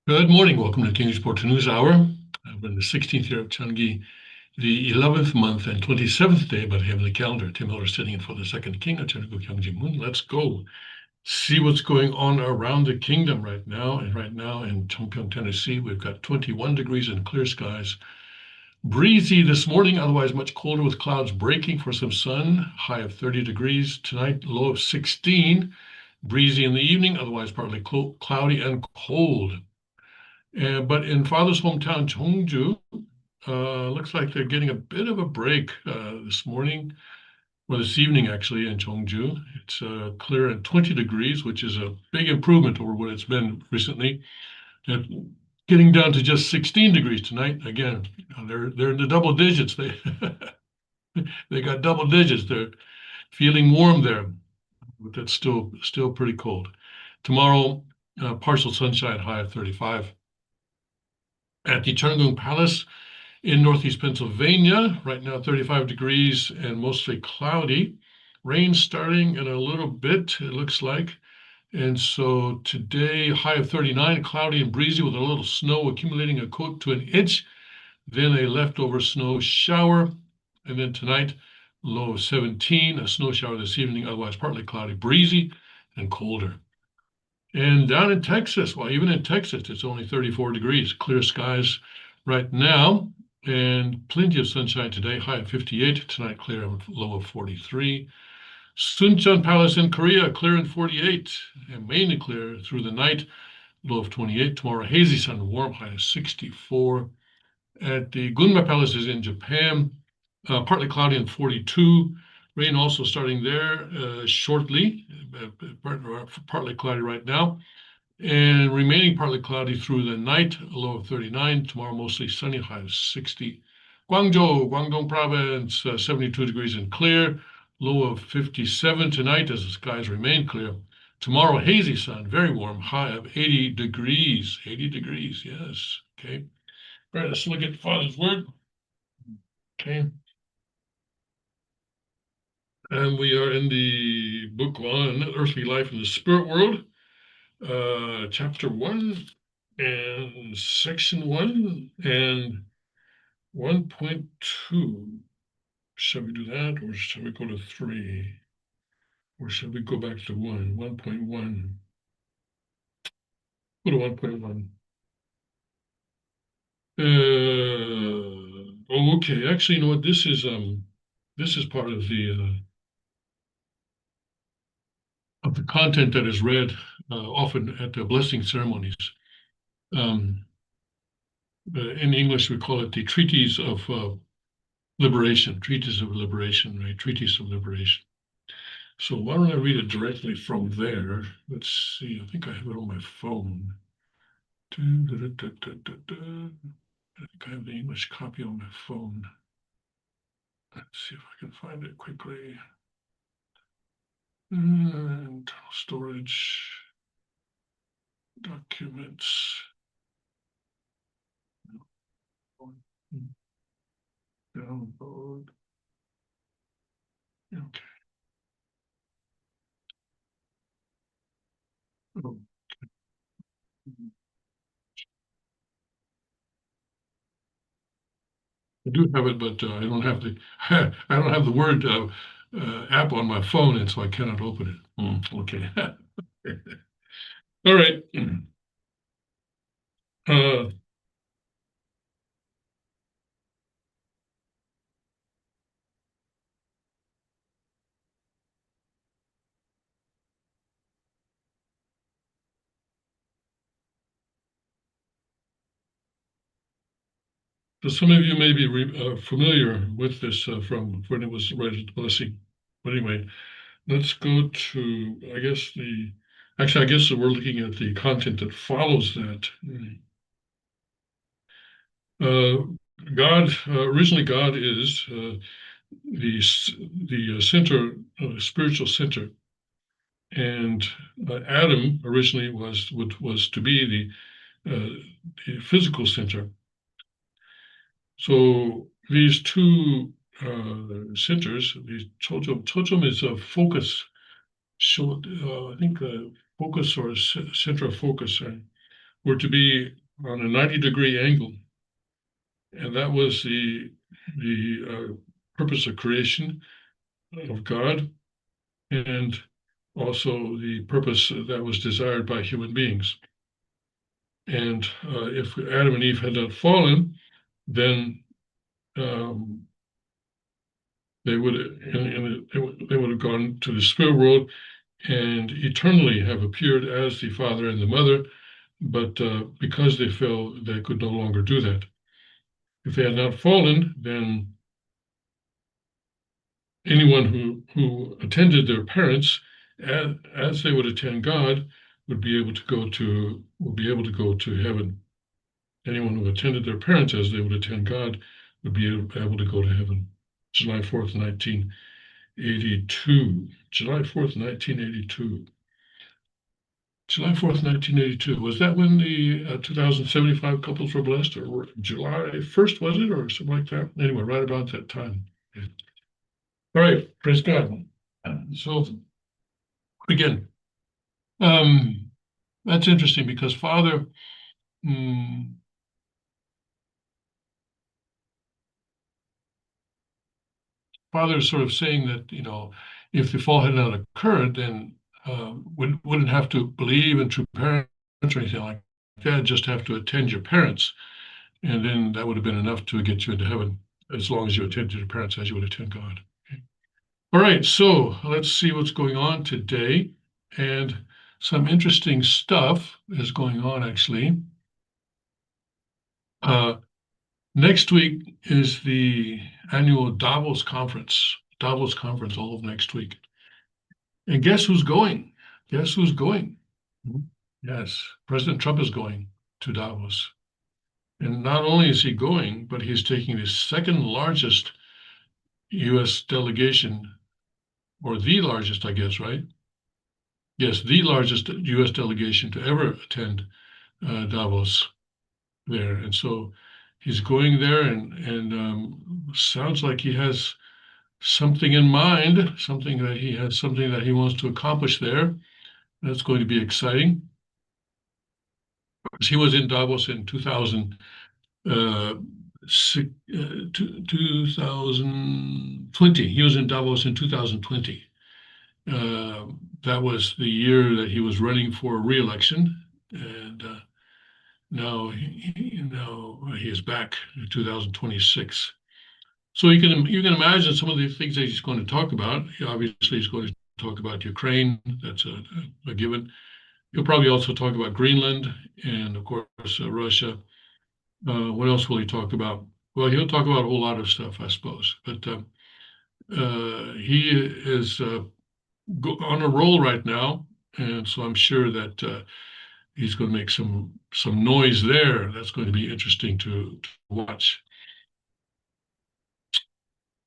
Good morning. Welcome to Kingsport News Hour. We're in the 16th year of Changi, the 11th month and 27th day by the heavenly calendar. Tim Miller sitting in for the second king of Changu Kyungji Moon. Let's go see what's going on around the kingdom right now. And right now in Chongpyeong, Tennessee, we've got 21 degrees and clear skies. Breezy this morning, otherwise much colder with clouds breaking for some sun. High of 30 degrees. Tonight, low of 16. Breezy in the evening, otherwise partly cloudy and cold. But in father's hometown, Cheongju, looks like they're getting a bit of a break this morning, or this evening actually in Cheongju. It's clear at 20 degrees, which is a big improvement over what it's been recently. And getting down to just 16 degrees tonight. Again, they're in the double digits. They they got double digits. They're feeling warm there, but that's still pretty cold. Tomorrow, partial sunshine, high of 35. At the Cheonggung Palace, in northeast Pennsylvania, right now 35 degrees and mostly cloudy. Rain starting in a little bit, it looks like. And so today, high of 39, cloudy and breezy with a little snow accumulating a coat to an inch, then a leftover snow shower. And then tonight, low of 17, a snow shower this evening, otherwise partly cloudy, breezy, and colder. And down in Texas, well, even in Texas, it's only 34 degrees, clear skies right now, and plenty of sunshine today, high of 58. Tonight, clear, low of 43. Suncheon Palace in Korea, clear in 48, and mainly clear through the night, low of 28. Tomorrow, hazy sun, warm, high of 64. At the Gunma Palaces in Japan, partly cloudy and 42. Rain also starting there shortly, partly cloudy right now, and remaining partly cloudy through the night, a low of 39. Tomorrow, mostly sunny, high of 60. Guangzhou, Guangdong Province, 72 degrees and clear, low of 57 tonight as the skies remain clear. Tomorrow, hazy sun, very warm, high of 80 degrees. 80 degrees, yes. Okay. All right, let's look at Father's Word. Okay. And we are in the book on earthly life in the spirit world, chapter 1 and section 1 and 1.2. Shall we do that, or shall we go to 3? Or shall we go back to 1, 1.1? Go to 1.1. Okay. Actually, you know what? This is part of the content that is read often at the blessing ceremonies. Um, in English, we call it the Treatise of Liberation, Treatise of Liberation, right? Treatise of Liberation. So why don't I read it directly from there? Let's see. I think I have it on my phone. I think I have the English copy on my phone. Let's see if I can find it quickly. And storage, documents. Download. Okay. Oh, I do have it, but I don't have the I don't have the Word app on my phone, and so I cannot open it. Okay. All right. Uh, so some of you may be familiar with this from when it was read at the blessing. But anyway, let's go to, I guess that we're looking at the content that follows that. Uh, originally, God is the center, spiritual center, and Adam originally was to be the physical center. So these two centers, the totem is a focus. So I think focus or center of focus. were to be on a 90-degree angle, and that was the purpose of creation of God, and also the purpose that was desired by human beings. And if Adam and Eve had not fallen, then um, they would they would have gone to the spirit world and eternally have appeared as the father and the mother. But because they fell, they could no longer do that. If they had not fallen, then anyone who attended their parents as they would attend God would be able to go to heaven. Anyone who attended their parents as they would attend God would be able to go to heaven. July 4th, 1982. July 4th, 1982. July 4th, 1982. Was that when the 2075 couples were blessed, or July 1st, was it, or something like that? Anyway, right about that time. All right, praise God. So again, um, that's interesting because mm, Father is sort of saying that, if the fall had not occurred, then wouldn't have to believe in true parents or anything like that. Just have to attend your parents, and then that would have been enough to get you into heaven, as long as you attended your parents as you would attend God. Okay. All right, so let's see what's going on today, and some interesting stuff is going on actually. Uh, Next week is the annual Davos conference, all of next week. And guess who's going? Guess who's going? Mhm. Yes, President Trump is going to Davos. And not only is he going, but he's taking the second largest US delegation, or the largest, I guess, right? Yes, the largest US delegation to ever attend Davos there. And so he's going there, and sounds like he has something in mind, something that he wants to accomplish there. That's going to be exciting. He was in Davos in 2020. He was in Davos in 2020. Uh, that was the year that he was running for re-election, and now he is back in 2026. So you can imagine some of the things that he's going to talk about. Obviously, he's going to talk about Ukraine. That's a given. He'll probably also talk about Greenland and, of course, Russia. What else will he talk about? Well, he'll talk about a whole lot of stuff, I suppose. But he is on a roll right now, and so I'm sure that he's going to make some noise there. That's going to be interesting to watch.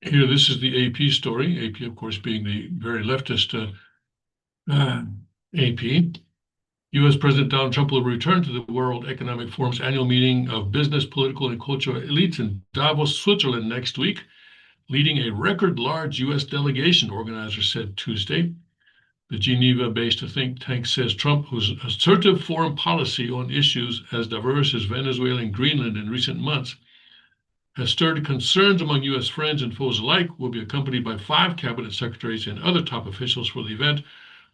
Here, this is the AP story. AP, of course, being the very leftist AP. U.S. President Donald Trump will return to the World Economic Forum's annual meeting of business, political, and cultural elites in Davos, Switzerland next week, leading a record-large U.S. delegation, organizers said Tuesday. The Geneva-based think tank says Trump, whose assertive foreign policy on issues as diverse as Venezuela and Greenland in recent months has stirred concerns among U.S. friends and foes alike, will be accompanied by 5 cabinet secretaries and other top officials for the event,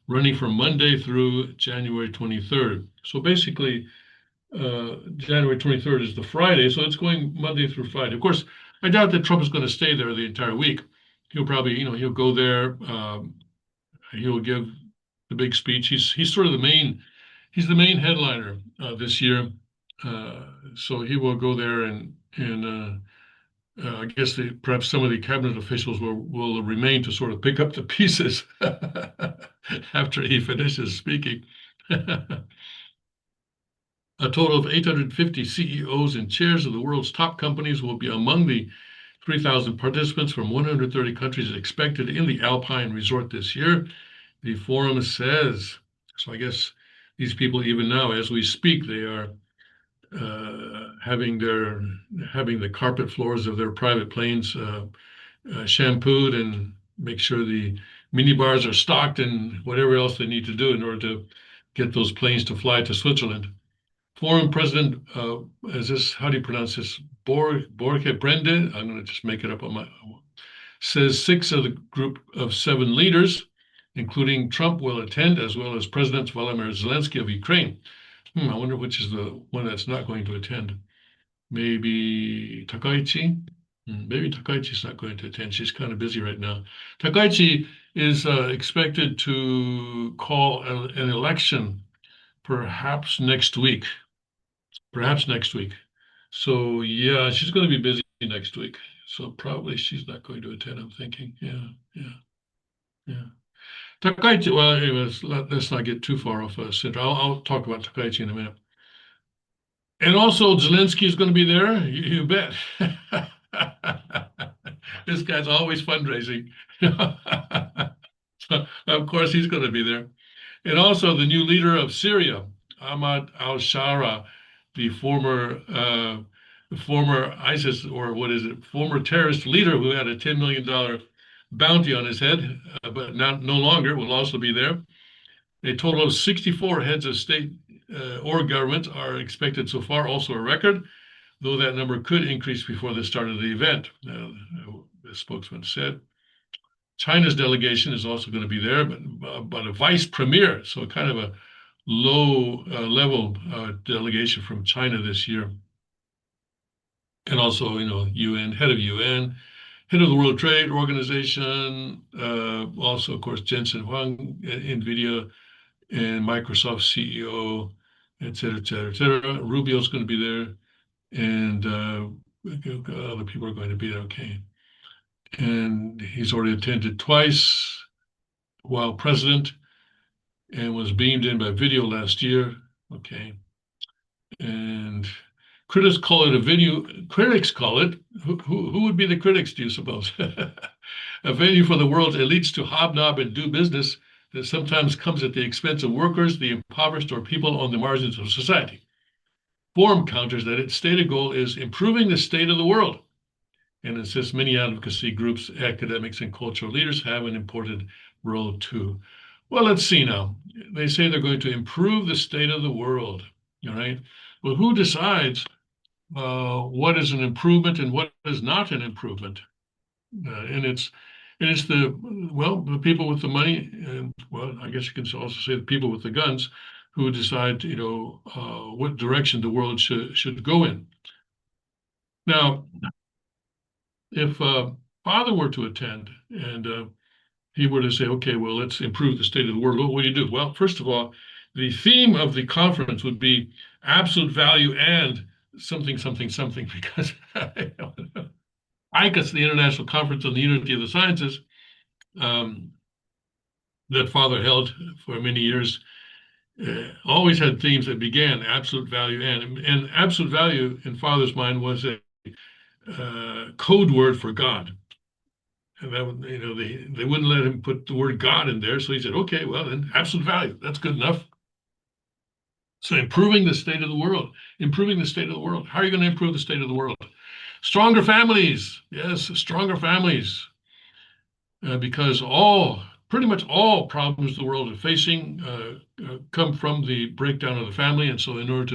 running from Monday through January 23rd. So basically, January 23rd is the Friday, so it's going Monday through Friday. Of course, I doubt that Trump is going to stay there the entire week. He'll probably, he'll go there. He'll give the big speech. He's sort of he's the main headliner this year. So he will go there, and I guess perhaps some of the cabinet officials will remain to sort of pick up the pieces after he finishes speaking. A total of 850 CEOs and chairs of the world's top companies will be among the 3,000 participants from 130 countries expected in the Alpine resort this year, the forum says. So I guess these people, even now as we speak, they are having the carpet floors of their private planes shampooed, and make sure the mini bars are stocked and whatever else they need to do in order to get those planes to fly to Switzerland. Foreign President, is this, how do you pronounce this? Borge Brende, I'm going to just make it up on my, says 6 of the group of 7 leaders, including Trump, will attend, as well as President Volodymyr Zelensky of Ukraine. I wonder which is the one that's not going to attend. Maybe Takaichi? Maybe Takaichi's not going to attend. She's kind of busy right now. Takaichi is expected to call an election perhaps next week. Perhaps next week. So yeah, she's going to be busy next week. So probably she's not going to attend, I'm thinking. Yeah, yeah, yeah. Takaichi, well, anyways, let's not get too far off center. I'll talk about Takaichi in a minute. And also Zelensky is going to be there. You bet. This guy's always fundraising. So, of course, he's going to be there. And also the new leader of Syria, Ahmad al-Shara, the former ISIS, or what is it, former terrorist leader who had a $10 million bounty on his head, but now no longer, will also be there. A total of 64 heads of state or government are expected so far, also a record, though that number could increase before the start of the event, the spokesman said. China's delegation is also going to be there, but a vice premier, so kind of a low level delegation from China this year. And also, UN, head of UN, head of the World Trade Organization, also, of course, Jensen Huang, NVIDIA, and Microsoft CEO, et cetera, et cetera, et cetera. Rubio's going to be there, and other people are going to be there, okay. And he's already attended twice while president and was beamed in by video last year, okay. And critics call it a venue. Critics call it, who would be the critics, do you suppose? A venue for the world's elites to hobnob and do business that sometimes comes at the expense of workers, the impoverished, or people on the margins of society. Forum counters that its stated goal is improving the state of the world and insists many advocacy groups, academics, and cultural leaders have an important role too. Well, let's see now. They say they're going to improve the state of the world, all right? Well, who decides what is an improvement and what is not an improvement? And it's the people with the money, and well, I guess you can also say the people with the guns, who decide, what direction the world should go in. Now, if Father were to attend and he were to say, okay, well, let's improve the state of the world, what would you do? Well, first of all, the theme of the conference would be absolute value and something, something, something, because ICUS, the International Conference on the Unity of the Sciences, that Father held for many years, always had themes that began absolute value and absolute value in Father's mind was a code word for God. And that they wouldn't let him put the word God in there. So he said, okay, well, then absolute value, that's good enough. So improving the state of the world, improving the state of the world. How are you going to improve the state of the world? Stronger families. Yes, stronger families. Because pretty much all problems the world is facing come from the breakdown of the family. And so in order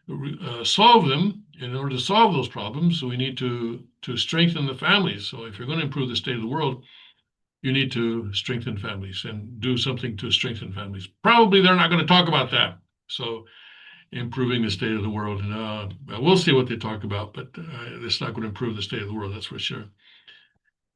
to solve them, in order to solve those problems, we need to strengthen the families. So if you're going to improve the state of the world, you need to strengthen families and do something to strengthen families. Probably they're not going to talk about that. So improving the state of the world, we'll see what they talk about, but it's not going to improve the state of the world, that's for sure.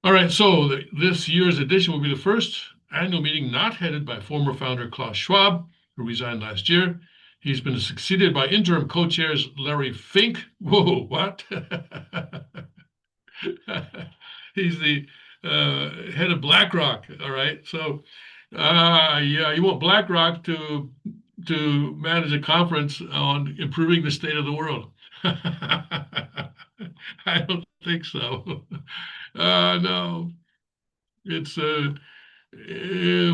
All right, so this year's edition will be the first annual meeting not headed by former founder Klaus Schwab, who resigned last year. He's been succeeded by interim co-chairs Larry Fink. Whoa, what? He's the head of BlackRock. All right, so yeah, you want BlackRock to manage a conference on improving the state of the world. I don't think so. No, it's oh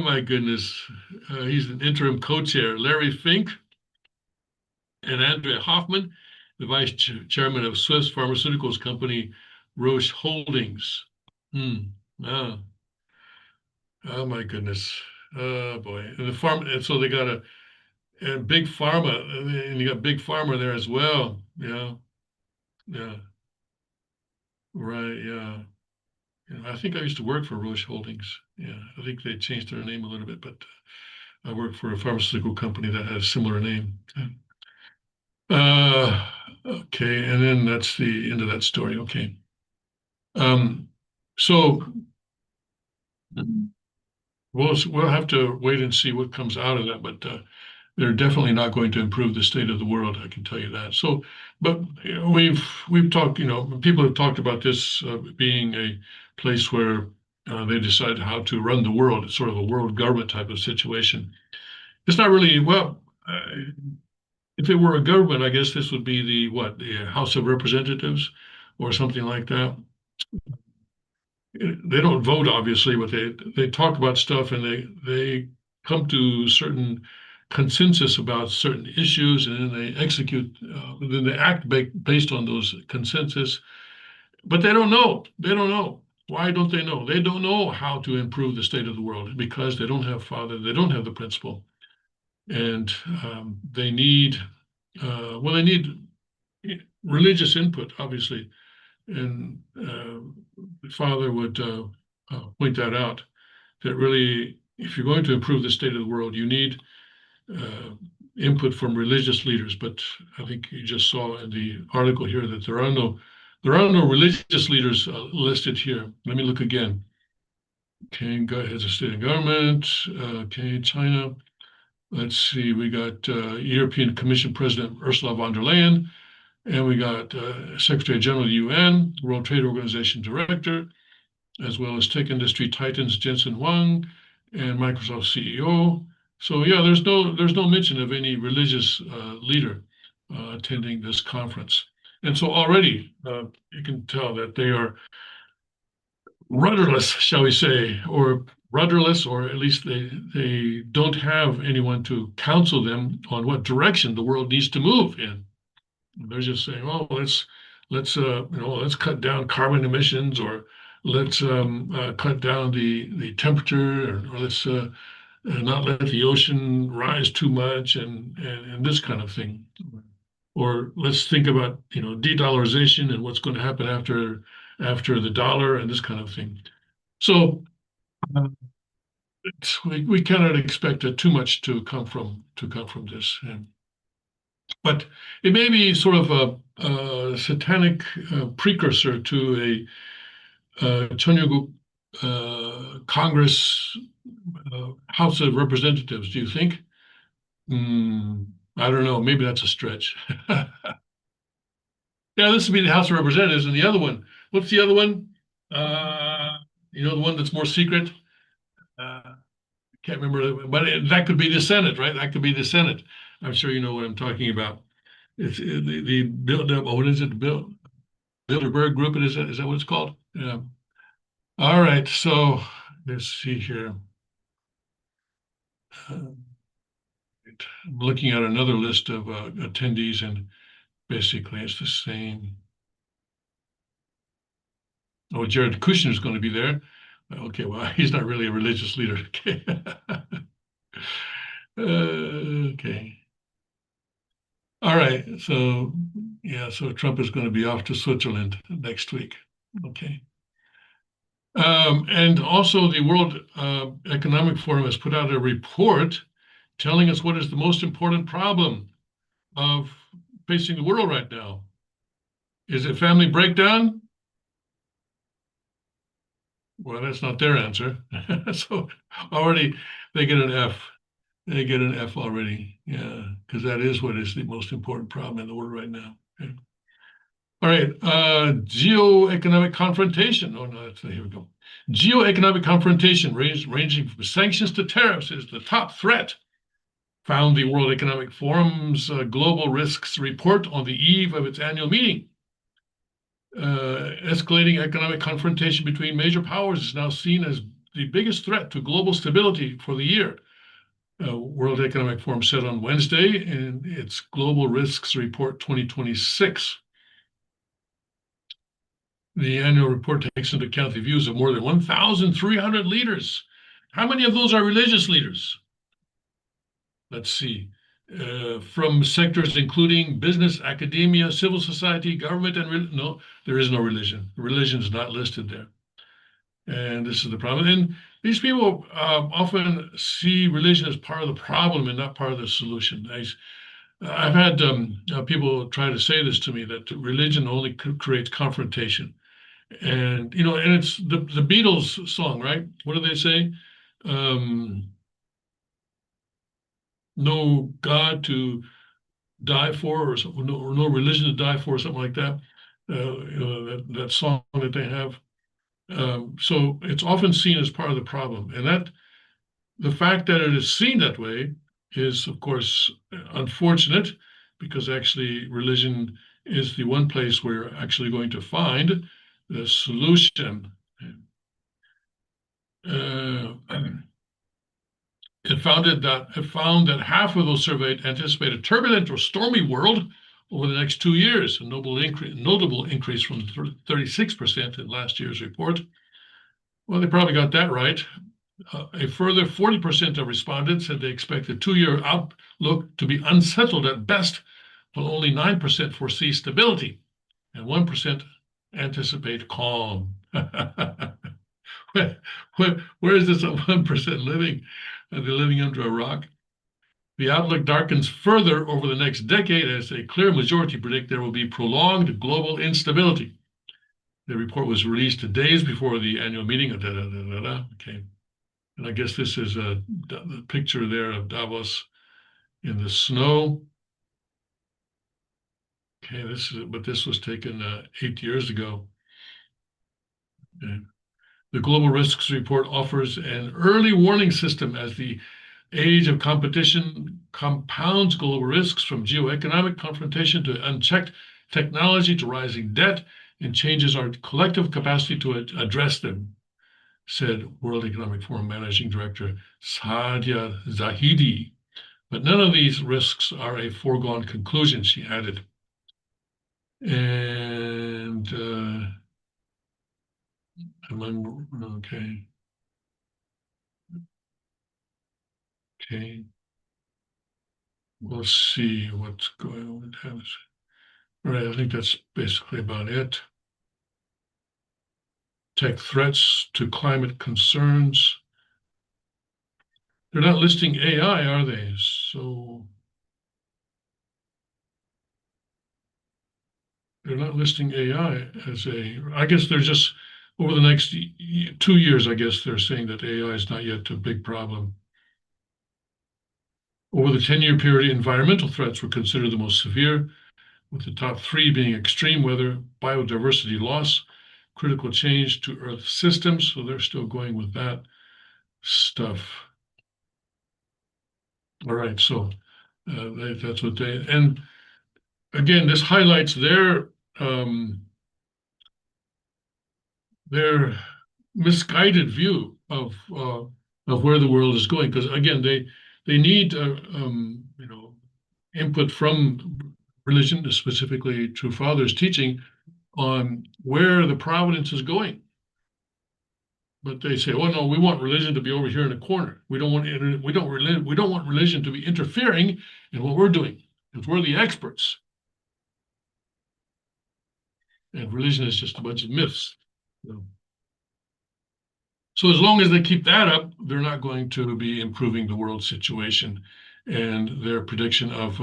my goodness. He's an interim co-chair, Larry Fink, and Andrea Hoffman, the vice chairman of Swiss pharmaceuticals company Roche Holdings. Oh my goodness. Oh boy. And so they got and big pharma, and you got big pharma there as well. Yeah, yeah, right, yeah. I think I used to work for Roche Holdings. Yeah, I think they changed their name a little bit, but I work for a pharmaceutical company that has a similar name. Uh, okay, and then that's the end of that story. Okay. Um, so we'll have to wait and see what comes out of that, but they're definitely not going to improve the state of the world. I can tell you that. So, but we've talked. People have talked about this being a place where they decide how to run the world. It's sort of a world government type of situation. It's not really well. If it were a government, I guess this would be the House of Representatives or something like that. They don't vote, obviously, but they talk about stuff and they come to certain consensus about certain issues, and then they execute, then they act based on those consensus. But they don't know. They don't know. Why don't they know? They don't know how to improve the state of the world because they don't have father. They don't have the principle, and they need they need religious input, obviously, and Father would point that out, that really, if you're going to improve the state of the world, you need uh, input from religious leaders. But I think you just saw in the article here that there are no religious leaders listed here. Let me look again. Okay, heads of state and government. Okay, China. Let's see. We got European Commission President Ursula von der Leyen. And we got Secretary General of the UN, World Trade Organization Director, as well as tech industry titans Jensen Huang and Microsoft CEO. So yeah, there's no mention of any religious leader attending this conference. And so already you can tell that they are rudderless, shall we say, or rudderless, or at least they don't have anyone to counsel them on what direction the world needs to move in. They're just saying, "Oh, let's cut down carbon emissions, or let's cut down the temperature, or let's not let the ocean rise too much, and this kind of thing, or let's think about de-dollarization and what's going to happen after the dollar and this kind of thing." So uh, we cannot expect too much to come from this. But it may be sort of a satanic precursor to a Cheongguk Congress, House of Representatives. Do you think? I don't know. Maybe that's a stretch. Yeah, this would be the House of Representatives, and the other one. What's the other one? Uh, the one that's more secret. Can't remember, but that could be the Senate, right? That could be the Senate. I'm sure you know what I'm talking about. It's the Bill. What is it? Bilderberg Group. Is that what it's called? Yeah. All right. So let's see here. I'm looking at another list of attendees, and basically it's the same. Oh, Jared Kushner is going to be there. Okay, well, he's not really a religious leader. Okay. Okay. All right. So, yeah, so Trump is going to be off to Switzerland next week. Okay. And also, the World Economic Forum has put out a report telling us what is the most important problem of facing the world right now. Is it family breakdown? Well, that's not their answer. So already they get an F. They get an F already. Yeah, because that is what is the most important problem in the world right now. Okay. All right, geoeconomic confrontation. Oh no, here we go. Geoeconomic confrontation, ranging from sanctions to tariffs, is the top threat, found the World Economic Forum's Global Risks Report on the eve of its annual meeting. Escalating economic confrontation between major powers is now seen as the biggest threat to global stability for the year, World Economic Forum said on Wednesday in its Global Risks Report 2026. The annual report takes into account the views of more than 1,300 leaders. How many of those are religious leaders? Let's see. from sectors including business, academia, civil society, government, and no, there is no religion. Religion is not listed there. And this is the problem. And these people often see religion as part of the problem and not part of the solution. I've had people try to say this to me, that religion only creates confrontation. And and it's the Beatles song, right? What do they say? Um, no God to die for, or something, or no religion to die for, or something like that. That song that they have. So it's often seen as part of the problem, and that the fact that it is seen that way is, of course, unfortunate, because actually religion is the one place where you're actually going to find the solution. Uh, it found that half of those surveyed anticipate a turbulent or stormy world over the next 2 years, a notable increase from 36% in last year's report. Well, they probably got that right. A further 40% of respondents said they expect the 2-year outlook to be unsettled at best, while only 9% foresee stability and 1% anticipate calm. Where is this 1% living? Are they living under a rock? The outlook darkens further over the next decade as a clear majority predict there will be prolonged global instability. The report was released days before the annual meeting. Okay. And I guess this is the picture there of Davos in the snow. Okay, this was taken 8 years ago. Okay. The Global Risks Report offers an early warning system as the age of competition compounds global risks, from geoeconomic confrontation to unchecked technology to rising debt, and changes our collective capacity to address them, said World Economic Forum Managing Director Sadia Zahidi. But none of these risks are a foregone conclusion, she added. And okay. Okay. We'll see what's going on with Davos. All right, I think that's basically about it. Tech threats to climate concerns. They're not listing AI, are they? So they're not listing AI as I guess they're just, over the next 2 years, I guess they're saying that AI is not yet a big problem. Over the 10-year period, environmental threats were considered the most severe, with the top three being extreme weather, biodiversity loss, critical change to Earth systems. So they're still going with that stuff. All right, so that's what and again, this highlights their misguided view of where the world is going. Because again, they need input from religion, specifically True Father's teaching, on where the providence is going. But they say, "Oh no, we want religion to be over here in a corner. We don't want religion to be interfering in what we're doing, because we're the experts, and religion is just a bunch of myths." So as long as they keep that up, they're not going to be improving the world situation, and their prediction of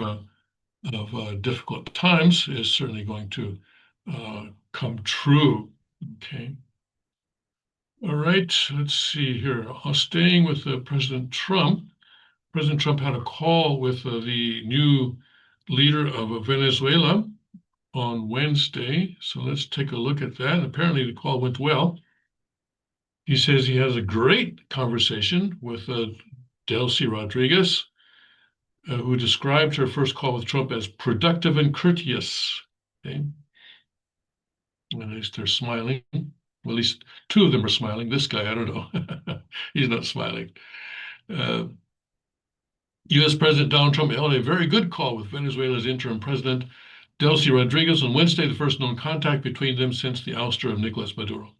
difficult times is certainly going to come true. Okay. All right, let's see here. Staying with President Trump. President Trump had a call with the new leader of Venezuela on Wednesday. So let's take a look at that. Apparently the call went well. He says he has a great conversation with Delcy Rodriguez, who described her first call with Trump as productive and courteous. Okay. At least they're smiling. Well, at least two of them are smiling. This guy, I don't know. He's not smiling. U.S. President Donald Trump held a very good call with Venezuela's interim president, Delcy Rodriguez, on Wednesday, the first known contact between them since the ouster of Nicolas Maduro.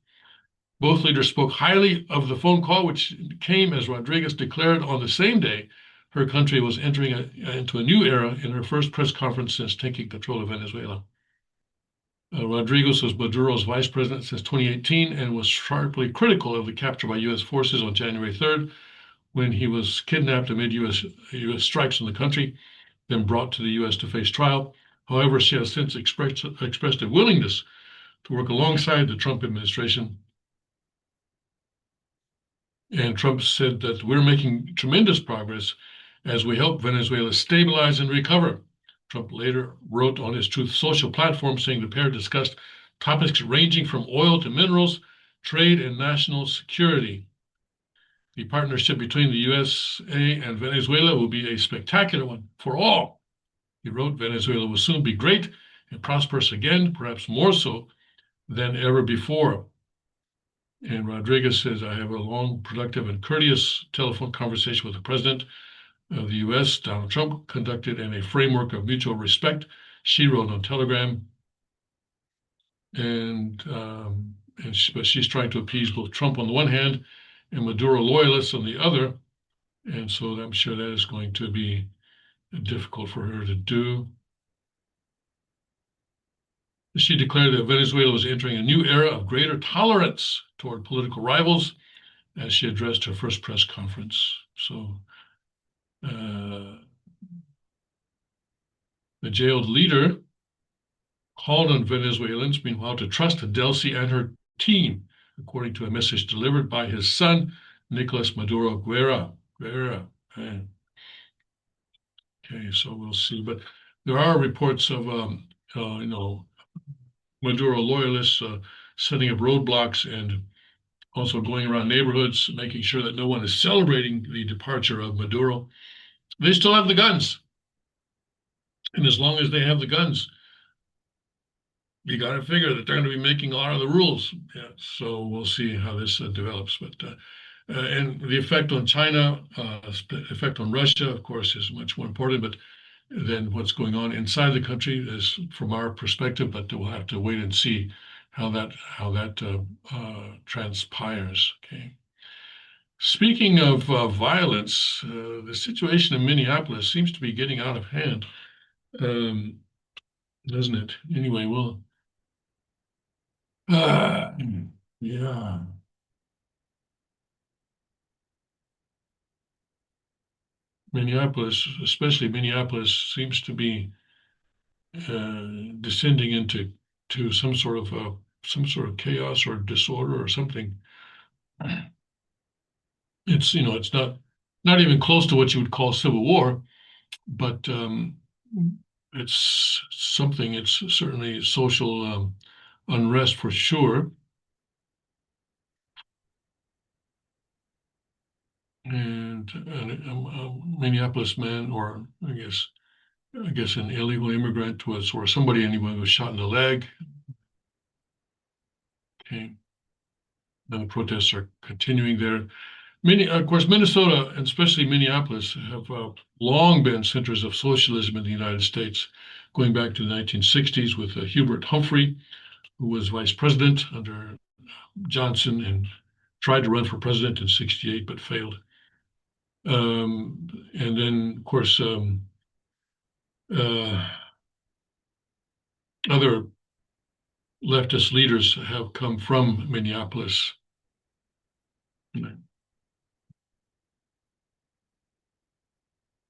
Both leaders spoke highly of the phone call, which came as Rodriguez declared on the same day her country was entering into a new era in her first press conference since taking control of Venezuela. Rodriguez was Maduro's vice president since 2018 and was sharply critical of the capture by U.S. forces on January 3rd, when he was kidnapped amid US strikes on the country, then brought to the US to face trial. However, she has since expressed a willingness to work alongside the Trump administration. And Trump said that we're making tremendous progress as we help Venezuela stabilize and recover. Trump later wrote on his Truth Social platform saying the pair discussed topics ranging from oil to minerals, trade, and national security. The partnership between the USA and Venezuela will be a spectacular one for all. He wrote, Venezuela will soon be great and prosperous again, perhaps more so than ever before. And Rodriguez says, I have a long, productive, and courteous telephone conversation with the president of the US, Donald Trump, conducted in a framework of mutual respect, she wrote on Telegram. But she's trying to appease both Trump on the one hand and Maduro loyalists on the other. And so I'm sure that is going to be difficult for her to do. She declared that Venezuela was entering a new era of greater tolerance toward political rivals as she addressed her first press conference. So the jailed leader called on Venezuelans, meanwhile, to trust Delcy and her team, according to a message delivered by his son, Nicolas Maduro Guerra. Okay, so we'll see. But there are reports of, Maduro loyalists setting up roadblocks and also going around neighborhoods, making sure that no one is celebrating the departure of Maduro. They still have the guns. And as long as they have the guns, you got to figure that they're going to be making a lot of the rules. Yeah, so we'll see how this develops. But and the effect on China, effect on Russia, of course, is much more important. But than what's going on inside the country is from our perspective. But we'll have to wait and see how that transpires. Okay. Speaking of violence, the situation in Minneapolis seems to be getting out of hand, doesn't it? Anyway, well. Yeah. Minneapolis, especially Minneapolis, seems to be descending into some sort of chaos or disorder or something. It's it's not even close to what you would call civil war, but it's something. It's certainly social unrest for sure. And a Minneapolis man, or I guess an illegal immigrant or somebody anyway, was shot in the leg. Okay. And the protests are continuing there. Of course, Minnesota and especially Minneapolis have long been centers of socialism in the United States, going back to the 1960s with Hubert Humphrey, who was vice president under Johnson and tried to run for president in '68 but failed. And then, of course, other leftist leaders have come from Minneapolis.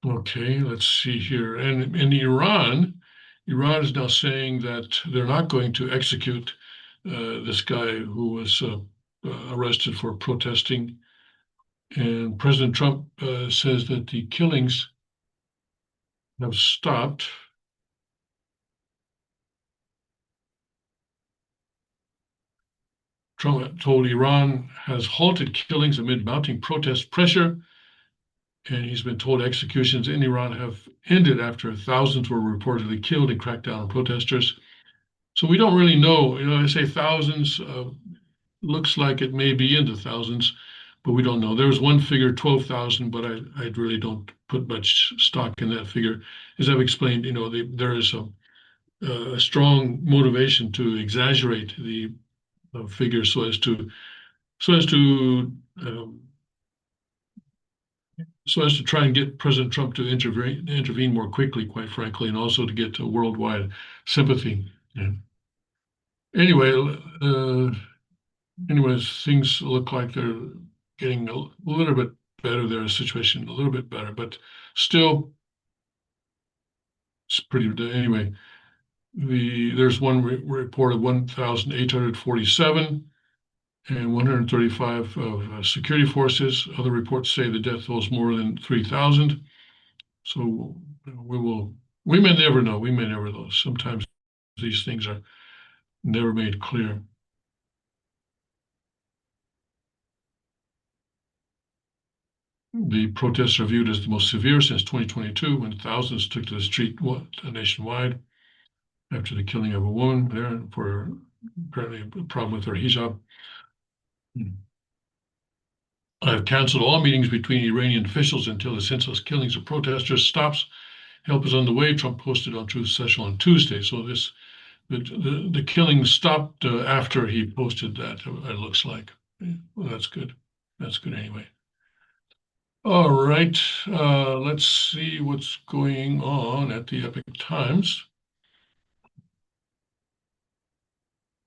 Okay, let's see here. And in Iran is now saying that they're not going to execute this guy who was arrested for protesting. And President Trump says that the killings have stopped. Trump told Iran has halted killings amid mounting protest pressure. And he's been told executions in Iran have ended after thousands were reportedly killed in crackdown on protesters. So we don't really know. I say thousands, looks like it may be in the thousands, but we don't know. There was one figure, 12,000, but I really don't put much stock in that figure. As I've explained, there is a strong motivation to exaggerate the figures so as to so as to try and get President Trump to intervene more quickly, quite frankly, and also to get worldwide sympathy. Yeah. Anyway, anyways, things look like they're getting a little bit better. Their situation a little bit better, but still, it's pretty. Anyway, there's one report of 1,847 and 135 of security forces. Other reports say the death toll is more than 3,000. So we may never know. We may never know. Sometimes these things are never made clear. The protests are viewed as the most severe since 2022, when thousands took to the street nationwide after the killing of a woman there for apparently a problem with her hijab. I have canceled all meetings between Iranian officials until the senseless killings of protesters stops. Help is on the way, Trump posted on Truth Social on Tuesday. So the killing stopped after he posted that, it looks like. Well, that's good. That's good anyway. All right, let's see what's going on at the Epic Times.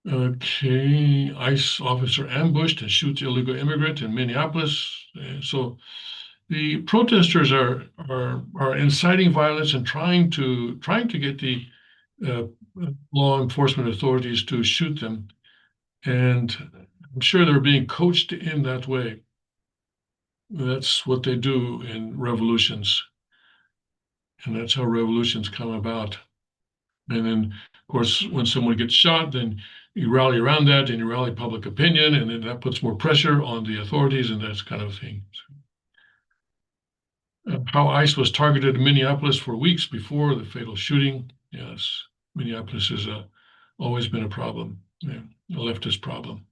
Okay, ICE officer ambushed and shoots illegal immigrant in Minneapolis. So the protesters are inciting violence and trying to get the uh, law enforcement authorities to shoot them. And I'm sure they're being coached in that way. That's what they do in revolutions. And that's how revolutions come about. And then, of course, when someone gets shot, then you rally around that and you rally public opinion, and then that puts more pressure on the authorities and that kind of thing. How ICE was targeted in Minneapolis for weeks before the fatal shooting. Yes, Minneapolis has always been a problem, yeah, a leftist problem.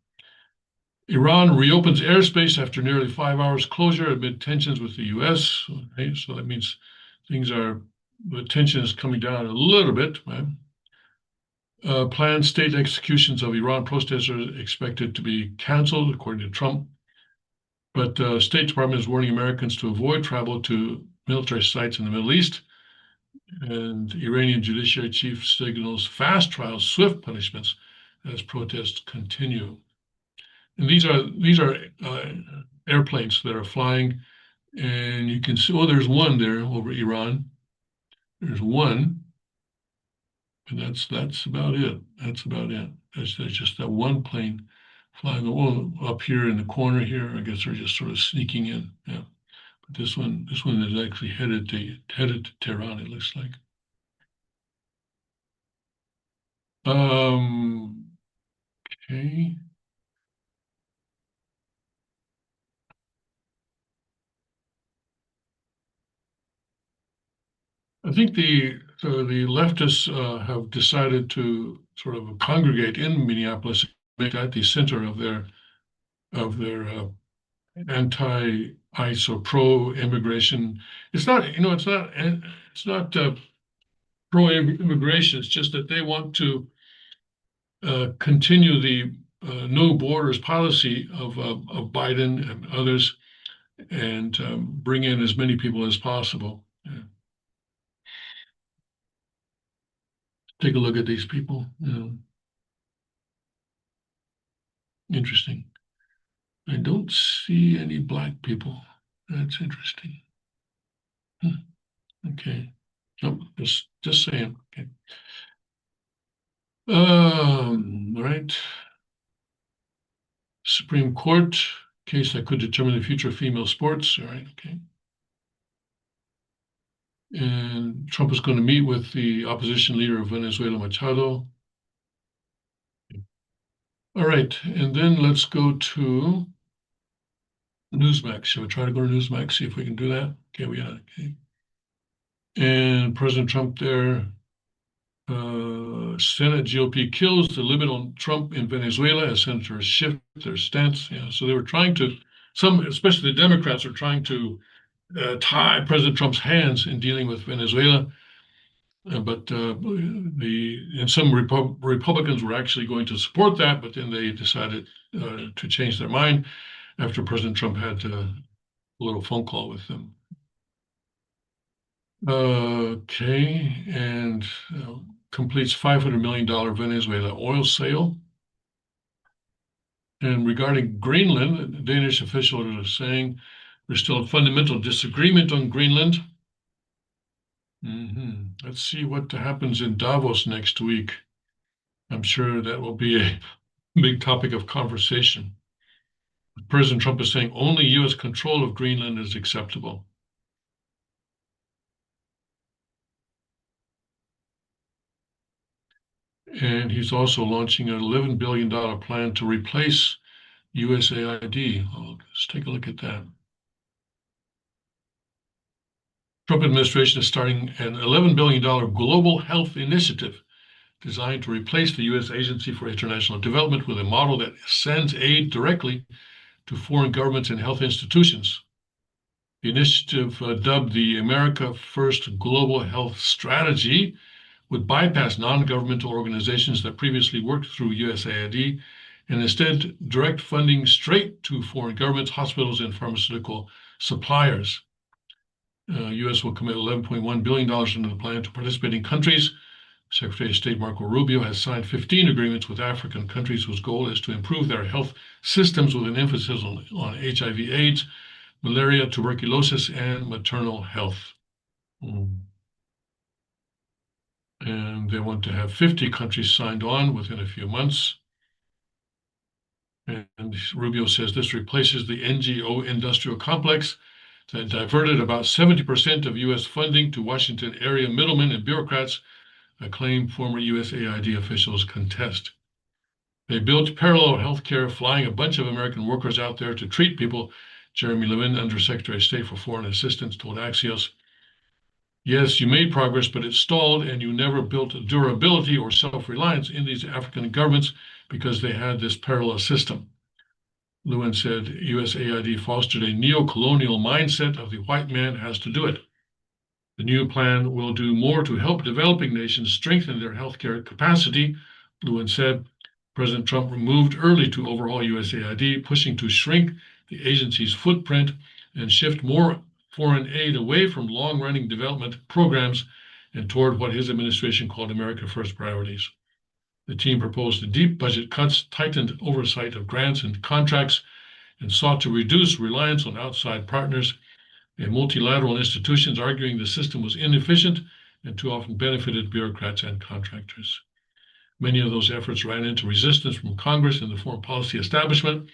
Iran reopens airspace after nearly 5 hours closure amid tensions with the U.S. Okay, so that means the tension is coming down a little bit. Right? Planned state executions of Iran protesters expected to be canceled, according to Trump. But State Department is warning Americans to avoid travel to military sites in the Middle East. And Iranian judiciary chief signals fast trials, swift punishments as protests continue. And these are airplanes that are flying, and you can see. Oh, there's one there over Iran. There's one, and that's about it. That's about it. There's just that one plane flying up here in the corner here. I guess they're just sort of sneaking in. Yeah. But this one is actually headed to Tehran, it looks like. Okay. I think the leftists have decided to sort of congregate in Minneapolis, make that the center of their anti-ICE or pro-immigration. It's not pro-immigration. It's just that they want to continue the no borders policy of Biden and others, and bring in as many people as possible. Yeah. Take a look at these people. Interesting. I don't see any black people. That's interesting. Okay. Nope, just saying. Okay. Right. Supreme Court case that could determine the future of female sports. All right. Okay. And Trump is going to meet with the opposition leader of Venezuela, Machado. All right. And then let's go to Newsmax. Shall we try to go to Newsmax, see if we can do that? Okay, okay. And President Trump there, Senate GOP kills the limit on Trump in Venezuela as senators shift their stance. Yeah, so they were trying to, especially the Democrats, are trying to tie President Trump's hands in dealing with Venezuela. But some Republicans were actually going to support that, but then they decided to change their mind after President Trump had a little phone call with them. Okay, and completes $500 million Venezuela oil sale. And regarding Greenland, the Danish officials are saying there's still a fundamental disagreement on Greenland. Let's see what happens in Davos next week. I'm sure that will be a big topic of conversation. President Trump is saying only U.S. control of Greenland is acceptable. And he's also launching an $11 billion plan to replace USAID. Let's take a look at that. Trump administration is starting an $11 billion global health initiative designed to replace the U.S. Agency for International Development with a model that sends aid directly to foreign governments and health institutions. The initiative, dubbed the America First Global Health Strategy, would bypass non-governmental organizations that previously worked through USAID and instead direct funding straight to foreign governments, hospitals, and pharmaceutical suppliers. U.S. will commit $11.1 billion into the plan to participating countries. Secretary of State Marco Rubio has signed 15 agreements with African countries whose goal is to improve their health systems with an emphasis on HIV/AIDS, malaria, tuberculosis, and maternal health. And they want to have 50 countries signed on within a few months. And Rubio says this replaces the NGO industrial complex that diverted about 70% of U.S. funding to Washington area middlemen and bureaucrats, a claim former USAID officials contest. They built parallel healthcare, flying a bunch of American workers out there to treat people, Jeremy Levin, Undersecretary of State for Foreign Assistance, told Axios. Yes, you made progress, but it stalled, and you never built durability or self-reliance in these African governments because they had this parallel system. Lewin said USAID fostered a neo-colonial mindset of the white man has to do it. The new plan will do more to help developing nations strengthen their healthcare capacity, Lewin said. President Trump moved early to overhaul USAID, pushing to shrink the agency's footprint and shift more foreign aid away from long-running development programs and toward what his administration called America First priorities. The team proposed deep budget cuts, tightened oversight of grants and contracts, and sought to reduce reliance on outside partners and multilateral institutions, arguing the system was inefficient and too often benefited bureaucrats and contractors. Many of those efforts ran into resistance from Congress and the foreign policy establishment,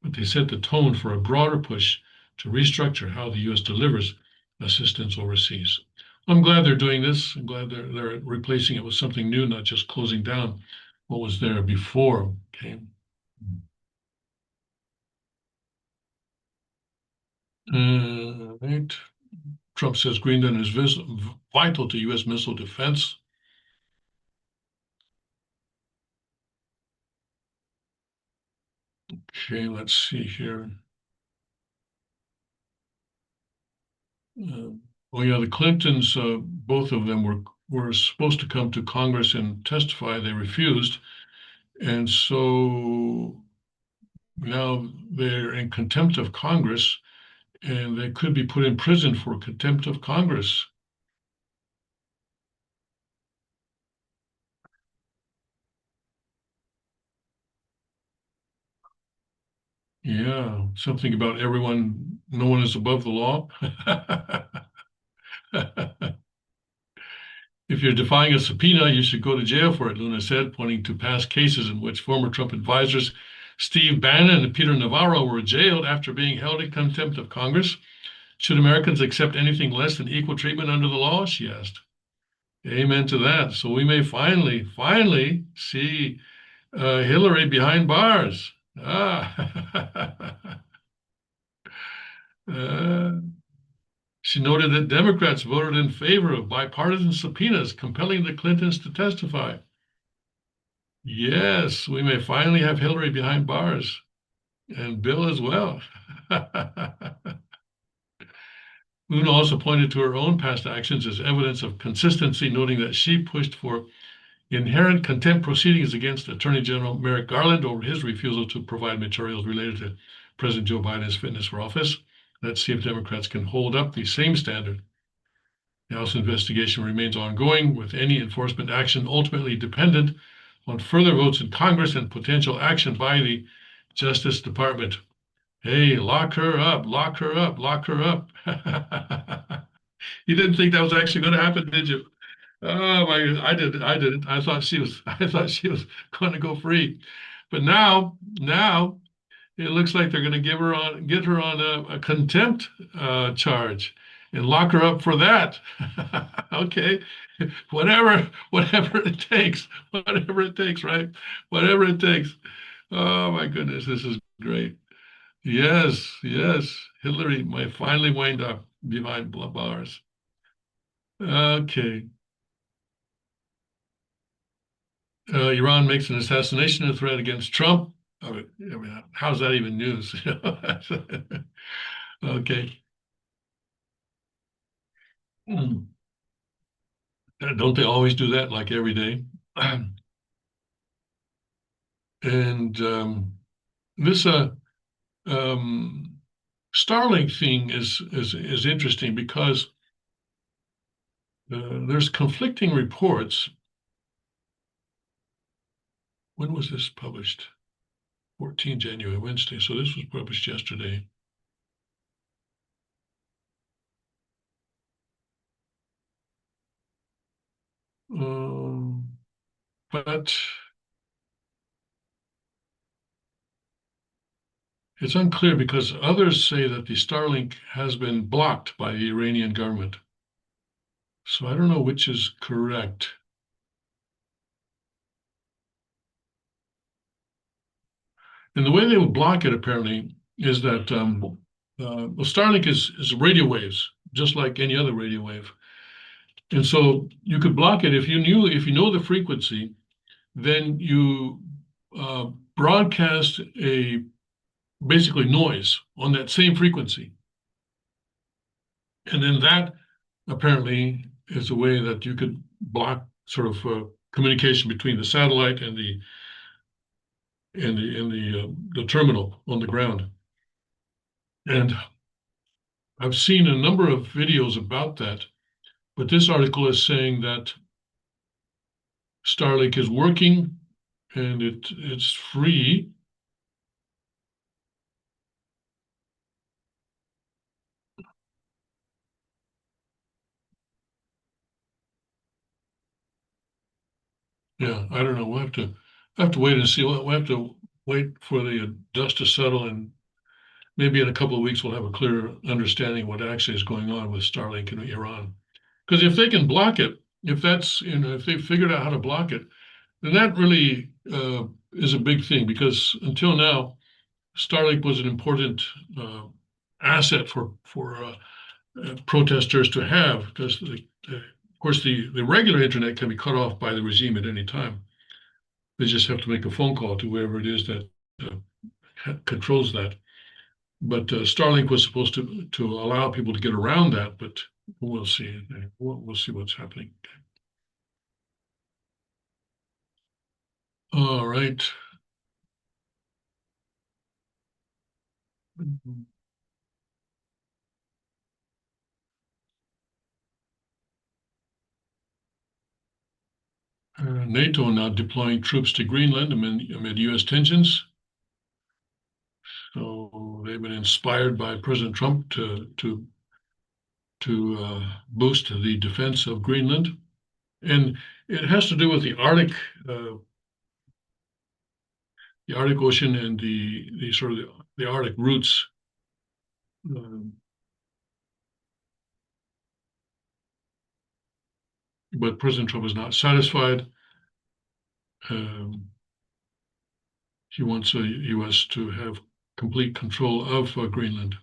but they set the tone for a broader push to restructure how the U.S. delivers assistance overseas. I'm glad they're doing this. I'm glad they're replacing it with something new, not just closing down what was there before. Okay. Right. Trump says Greenland is vital to U.S. missile defense. Okay, let's see here. Oh yeah, the Clintons, both of them were supposed to come to Congress and testify. They refused, and so now they're in contempt of Congress, and they could be put in prison for contempt of Congress. Yeah, something about everyone, no one is above the law. If you're defying a subpoena, you should go to jail for it, Luna said, pointing to past cases in which former Trump advisors Steve Bannon and Peter Navarro were jailed after being held in contempt of Congress. Should Americans accept anything less than equal treatment under the law? She asked. Amen to that. So we may finally see Hillary behind bars. She noted that Democrats voted in favor of bipartisan subpoenas compelling the Clintons to testify. Yes, we may finally have Hillary behind bars, and Bill as well. Luna also pointed to her own past actions as evidence of consistency, noting that she pushed for inherent contempt proceedings against Attorney General Merrick Garland over his refusal to provide materials related to President Joe Biden's fitness for office. Let's see if Democrats can hold up the same standard. The House investigation remains ongoing, with any enforcement action ultimately dependent on further votes in Congress and potential action by the Justice Department. Hey, lock her up, lock her up, lock her up. You didn't think that was actually going to happen, did you? Oh my, I didn't. I thought she was going to go free. But now it looks like they're going to get her on a contempt charge and lock her up for that. Okay, whatever it takes, whatever it takes, right? Whatever it takes. Oh my goodness, this is great. Yes, yes, Hillary might finally wind up behind bars. Okay. Iran makes an assassination threat against Trump. I mean, how's that even news? Okay. Hmm. Don't they always do that like every day? And this um, Starlink thing is interesting because there's conflicting reports. When was this published? 14 January, Wednesday. So this was published yesterday. Um, but it's unclear because others say that the Starlink has been blocked by the Iranian government. So I don't know which is correct. And the way they would block it apparently is that well, Starlink is radio waves, just like any other radio wave. And so you could block it if you know the frequency, then you uh, broadcast a basically noise on that same frequency. And then that apparently is a way that you could block sort of communication between the satellite and the terminal on the ground. And I've seen a number of videos about that, but this article is saying that Starlink is working and it's free. Yeah, I don't know. We'll have to wait and see. We'll have to wait for the dust to settle, and maybe in a couple of weeks we'll have a clearer understanding what actually is going on with Starlink in Iran. Because if they can block it, if they figured out how to block it, then that really is a big thing. Because until now, Starlink was an important uh, asset for protesters to have, because of course the regular internet can be cut off by the regime at any time. They just have to make a phone call to whoever it is that controls that. But Starlink was supposed to allow people to get around that, but we'll see. We'll see what's happening. All right. NATO now deploying troops to Greenland amid U.S. tensions. So they've been inspired by President Trump to boost the defense of Greenland, and it has to do with uh, the Arctic Ocean and the sort of the Arctic routes. Um, but President Trump is not satisfied. Um, he wants the U.S. to have complete control of Greenland.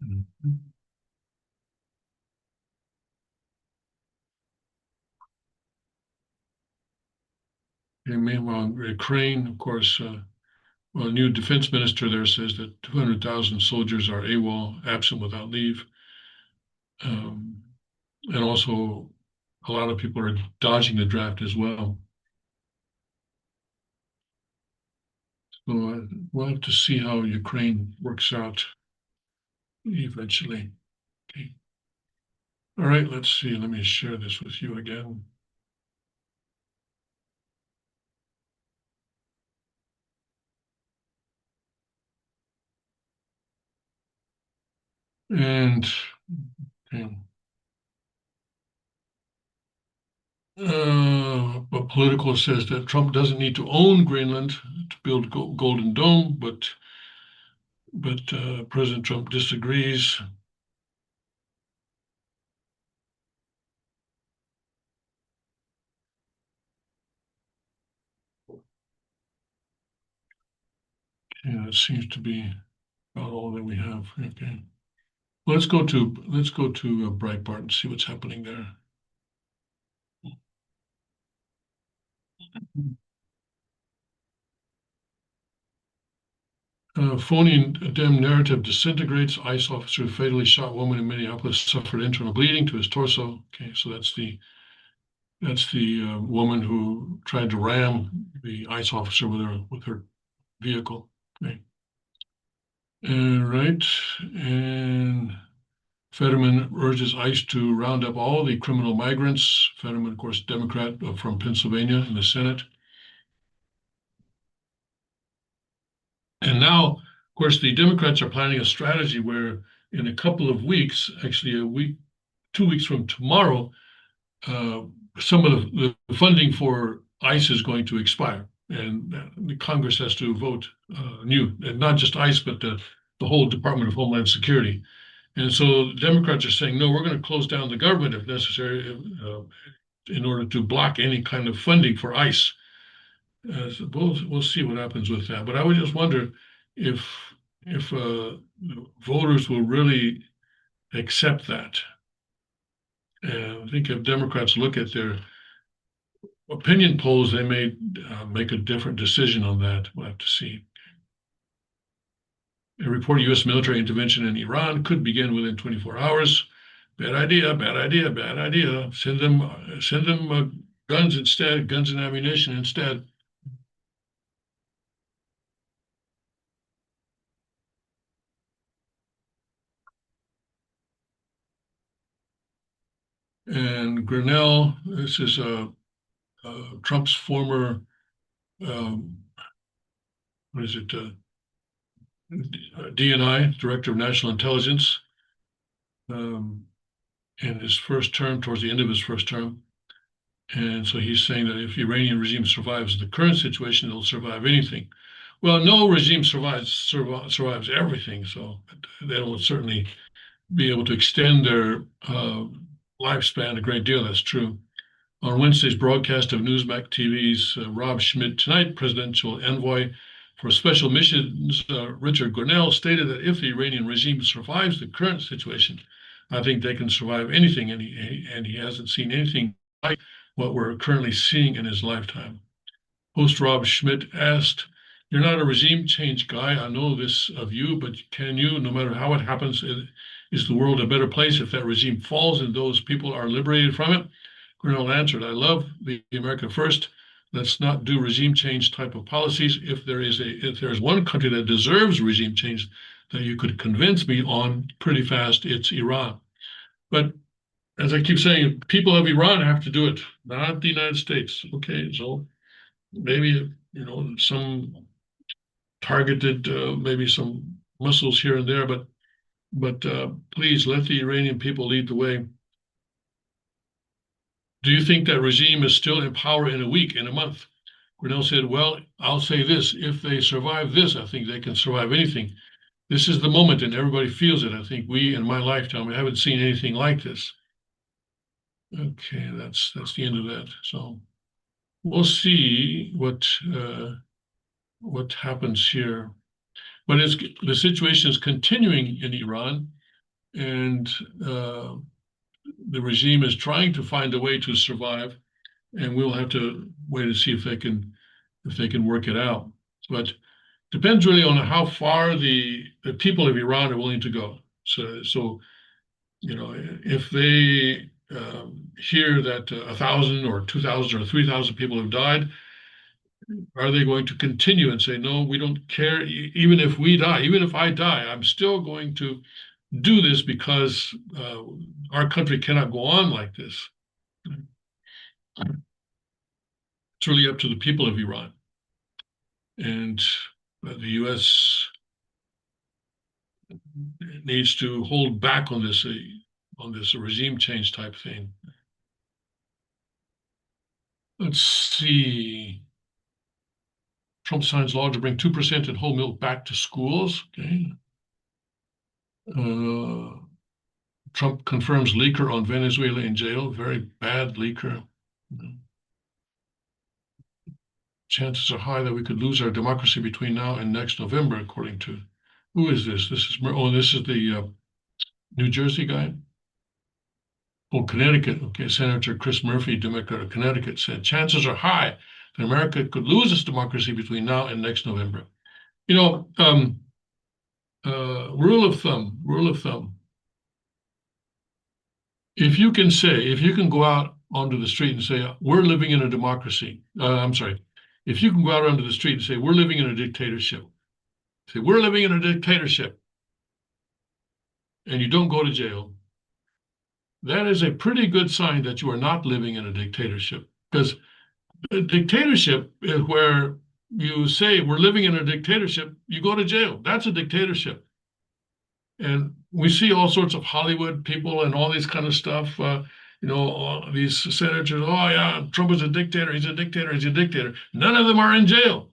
Mhm. And meanwhile, Ukraine, of course, well, a new defense minister there says that 200,000 soldiers are AWOL, absent without leave. Um, and also, a lot of people are dodging the draft as well. So we'll have to see how Ukraine works out eventually. Okay. All right, let's see. Let me share this with you again. And okay. But Political says that Trump doesn't need to own Greenland to build Golden Dome, but President Trump disagrees. Yeah, it seems to be about all that we have. Okay, let's go to Breitbart and see what's happening there. Phony Dem narrative disintegrates. ICE officer who fatally shot woman in Minneapolis suffered internal bleeding to his torso. Okay, so that's the woman who tried to ram the ICE officer with her vehicle. Okay. Right. And Fetterman urges ICE to round up all the criminal migrants. Fetterman, of course, Democrat from Pennsylvania in the Senate. And now, of course, the Democrats are planning a strategy where in a couple of weeks, actually a week, 2 weeks from tomorrow, uh, some of the funding for ICE is going to expire. And the Congress has to vote new, and not just ICE, but the whole Department of Homeland Security. And so Democrats are saying, no, we're going to close down the government if necessary in order to block any kind of funding for ICE. So we'll see what happens with that. But I would just wonder if voters will really accept that. And I think if Democrats look at their opinion polls, they may make a different decision on that. We'll have to see. A report of U.S. military intervention in Iran could begin within 24 hours. Bad idea, bad idea, bad idea. Send them guns instead, guns and ammunition instead. And Grinnell, this is Trump's former, um, what is it, DNI, Director of National Intelligence, um, in his first term, towards the end of his first term. And so he's saying that if the Iranian regime survives the current situation, it'll survive anything. Well, no regime survives everything, so they'll certainly be able to extend their lifespan a great deal. That's true. On Wednesday's broadcast of Newsmax TV's Rob Schmidt Tonight, presidential envoy for special missions Richard Grenell stated that if the Iranian regime survives the current situation, I think they can survive anything, and he hasn't seen anything like what we're currently seeing in his lifetime. Host Rob Schmidt asked, "You're not a regime change guy. I know this of you, but can you, no matter how it happens, is the world a better place if that regime falls and those people are liberated from it?" Grinnell answered, "I love the America First. Let's not do regime change type of policies. If there's one country that deserves regime change that you could convince me on pretty fast, it's Iran. But as I keep saying, people of Iran have to do it, not the United States. Okay, so maybe some targeted, maybe some missiles here and there, but please let the Iranian people lead the way. Do you think that regime is still in power in a week, in a month? Grinnell said, "Well, I'll say this. If they survive this, I think they can survive anything. This is the moment, and everybody feels it. I think we, in my lifetime, haven't seen anything like this." Okay, that's the end of that. So we'll see what happens here. But the situation is continuing in Iran, and the regime is trying to find a way to survive, and we'll have to wait and see if they can work it out. But depends really on how far the people of Iran are willing to go. So if they hear that 1,000 or 2,000 or 3,000 people have died, Are they going to continue and say, no, we don't care, even if we die, even if I die, I'm still going to do this because our country cannot go on like this? It's really up to the people of Iran. And the U.S. needs to hold back on this regime change type thing. Let's see. Trump signs law to bring 2% in whole milk back to schools. Okay. Trump confirms leaker on Venezuela in jail. Very bad leaker. Chances are high that we could lose our democracy between now and next November, according to, who is this? This is the New Jersey guy. Oh, Connecticut. Okay, Senator Chris Murphy, Democrat of Connecticut, said chances are high that America could lose its democracy between now and next November. You know, rule of thumb. If you can go out onto the street and say, we're living in a democracy, I'm sorry, if you can go out onto the street and say, we're living in a dictatorship, say, we're living in a dictatorship, and you don't go to jail, that is a pretty good sign that you are not living in a dictatorship. Because a dictatorship is where you say, we're living in a dictatorship, you go to jail. That's a dictatorship. And we see all sorts of Hollywood people and all these kind of stuff. These senators, oh yeah, Trump is a dictator, he's a dictator, he's a dictator. None of them are in jail.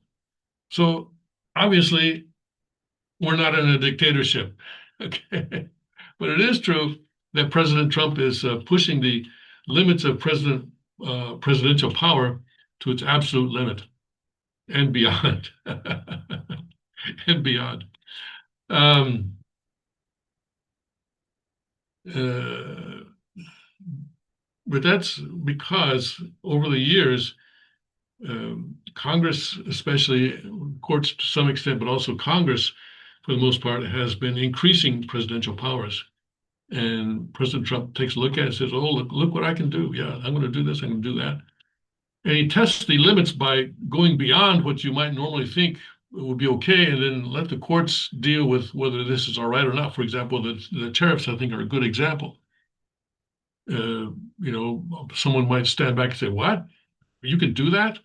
So obviously, we're not in a dictatorship. Okay. But it is true that President Trump is pushing the limits of presidential power to its absolute limit and beyond. And beyond. But that's because over the years, Congress, especially courts to some extent, but also Congress, for the most part, has been increasing presidential powers. And President Trump takes a look at it and says, oh, look what I can do. Yeah, I'm going to do this, I'm going to do that. And he tests the limits by going beyond what you might normally think would be okay, and then let the courts deal with whether this is all right or not. For example, the tariffs, I think, are a good example. Someone might stand back and say, what? You can do that?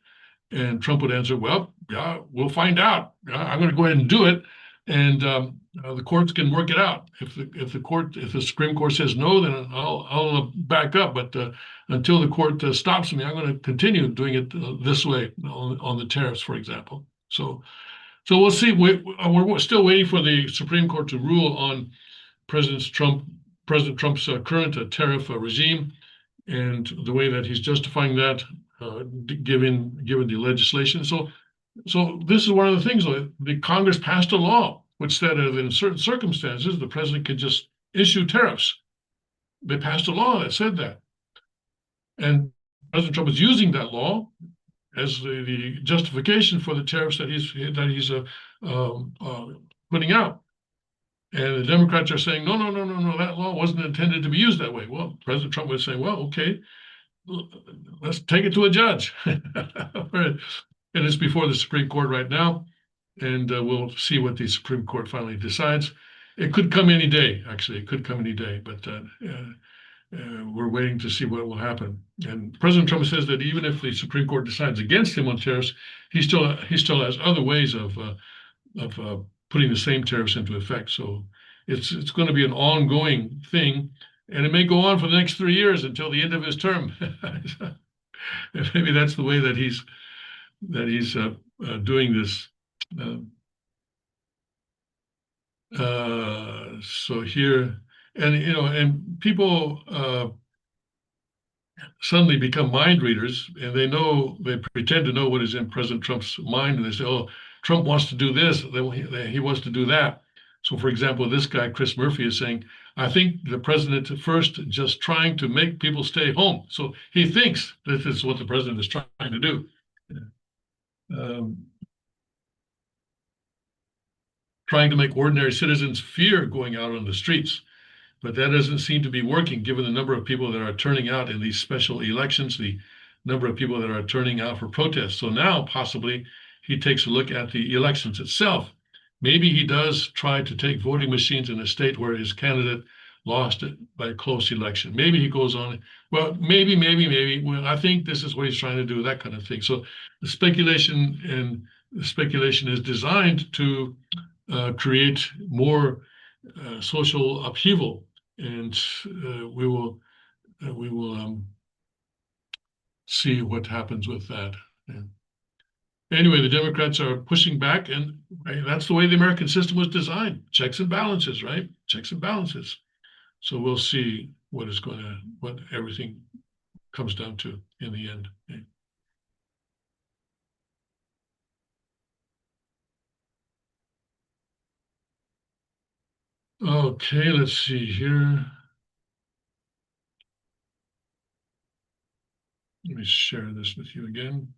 And Trump would answer, well, yeah, we'll find out. I'm going to go ahead and do it. And the courts can work it out. If the Supreme Court says no, then I'll back up. But until the court stops me, I'm going to continue doing it this way on the tariffs, for example. So we'll see. We're still waiting for the Supreme Court to rule on President Trump's current tariff regime and the way that he's justifying that, given the legislation. So this is one of the things. The Congress passed a law which said that in certain circumstances the president could just issue tariffs. They passed a law that said that, and President Trump is using that law as the justification for the tariffs that he's putting out. And the Democrats are saying, no, that law wasn't intended to be used that way. Well, President Trump would say, well, okay, let's take it to a judge. And it's before the Supreme Court right now, and we'll see what the Supreme Court finally decides. It could come any day, actually. It could come any day, but we're waiting to see what will happen. And President Trump says that even if the Supreme Court decides against him on tariffs, he still has other ways of putting the same tariffs into effect. So it's going to be an ongoing thing, and it may go on for the next 3 years until the end of his term. Maybe that's the way that he's doing this. So here, and people suddenly become mind readers, and they pretend to know what is in President Trump's mind, and they say, oh, Trump wants to do this, he wants to do that. So, for example, this guy, Chris Murphy, is saying, I think the president first just trying to make people stay home. So he thinks this is what the president is trying to do. Trying to make ordinary citizens fear going out on the streets. But that doesn't seem to be working given the number of people that are turning out in these special elections, the number of people that are turning out for protests. So now possibly he takes a look at the elections itself. Maybe he does try to take voting machines in a state where his candidate lost it by a close election. Maybe he goes on, well, maybe. Well, I think this is what he's trying to do, that kind of thing. So the speculation is designed to create more social upheaval, and we will see what happens with that. Yeah. Anyway, the Democrats are pushing back, and right, that's the way the American system was designed: checks and balances, right? Checks and balances. So we'll see what everything comes down to in the end. Okay, let's see here. Let me share this with you again.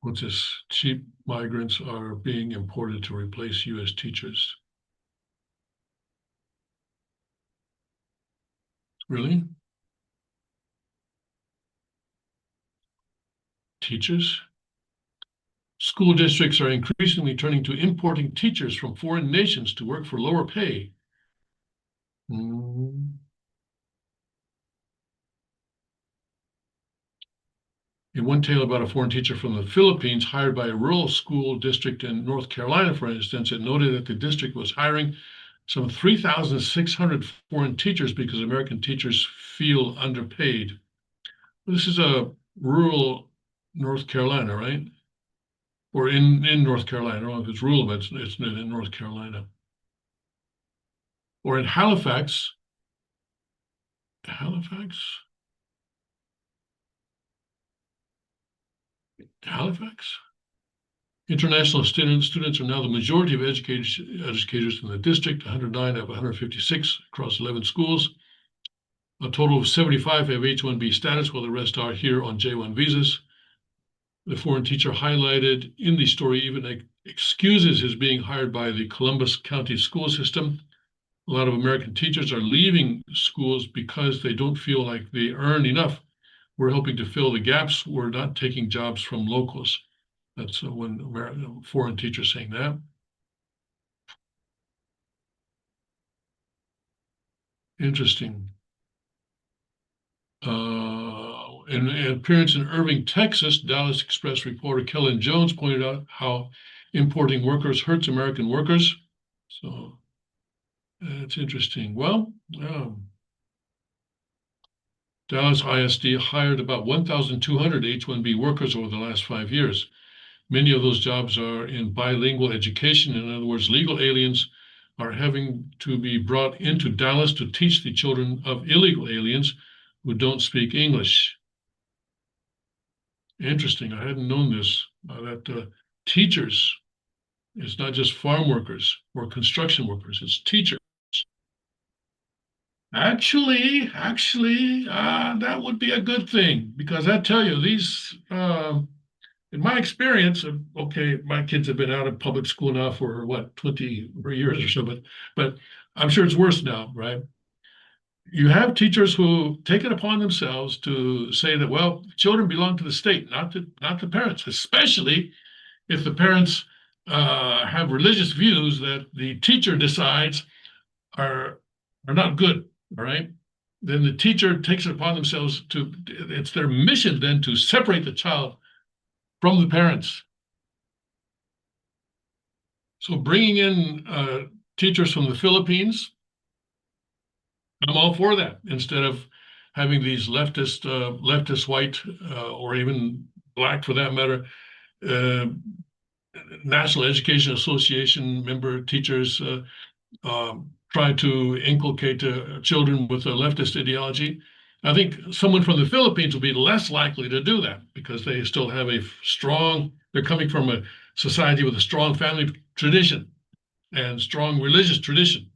What's this? Cheap migrants are being imported to replace U.S. teachers. Really? Teachers? School districts are increasingly turning to importing teachers from foreign nations to work for lower pay. In one tale about a foreign teacher from the Philippines hired by a rural school district in North Carolina, for instance, it noted that the district was hiring some 3,600 foreign teachers because American teachers feel underpaid. This is a rural North Carolina, right? Or in North Carolina. I don't know if it's rural, but it's in North Carolina. Or in Halifax. Halifax? Halifax? International students are now the majority of educators in the district, 109 out of 156 across 11 schools. A total of 75 have H-1B status, while the rest are here on J-1 visas. The foreign teacher highlighted in the story even excuses his being hired by the Columbus County school system. A lot of American teachers are leaving schools because they don't feel like they earn enough. We're helping to fill the gaps. We're not taking jobs from locals. That's one foreign teacher saying that. Interesting. In an appearance in Irving, Texas, Dallas Express reporter Kellen Jones pointed out how importing workers hurts American workers. So it's interesting. Well, Dallas ISD hired about 1,200 H-1B workers over the last 5 years. Many of those jobs are in bilingual education. In other words, legal aliens are having to be brought into Dallas to teach the children of illegal aliens who don't speak English. Interesting. I hadn't known this, that teachers, it's not just farm workers or construction workers, it's teachers. Actually, that would be a good thing, because I tell you, these, in my experience, okay, my kids have been out of public school now for what, 20 years or so, but I'm sure it's worse now, right? You have teachers who take it upon themselves to say that, well, children belong to the state, not the parents, especially if the parents have religious views that the teacher decides are not good, all right? Then the teacher takes it upon themselves it's their mission then to separate the child from the parents. So bringing in teachers from the Philippines, I'm all for that. Instead of having these leftist white, or even black for that matter, National Education Association member teachers try to inculcate children with a leftist ideology. I think someone from the Philippines will be less likely to do that because they still have they're coming from a society with a strong family tradition and strong religious tradition.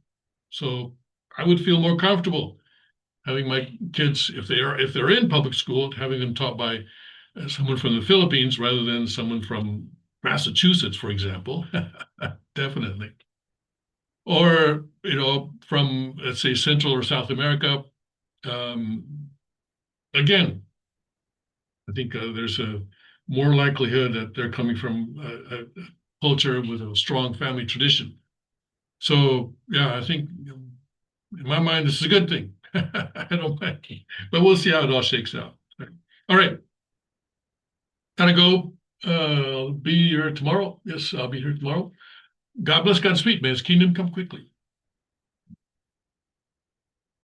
So I would feel more comfortable having my kids, if they're in public school, having them taught by someone from the Philippines rather than someone from Massachusetts, for example. Definitely. or from, let's say, Central or South America. Again, I think there's a more likelihood that they're coming from a culture with a strong family tradition. So yeah, I think in my mind this is a good thing. I don't mind, but we'll see how it all shakes out. All right, gotta go. Be here tomorrow. Yes, I'll be here tomorrow. God bless, Godspeed. May His kingdom come quickly.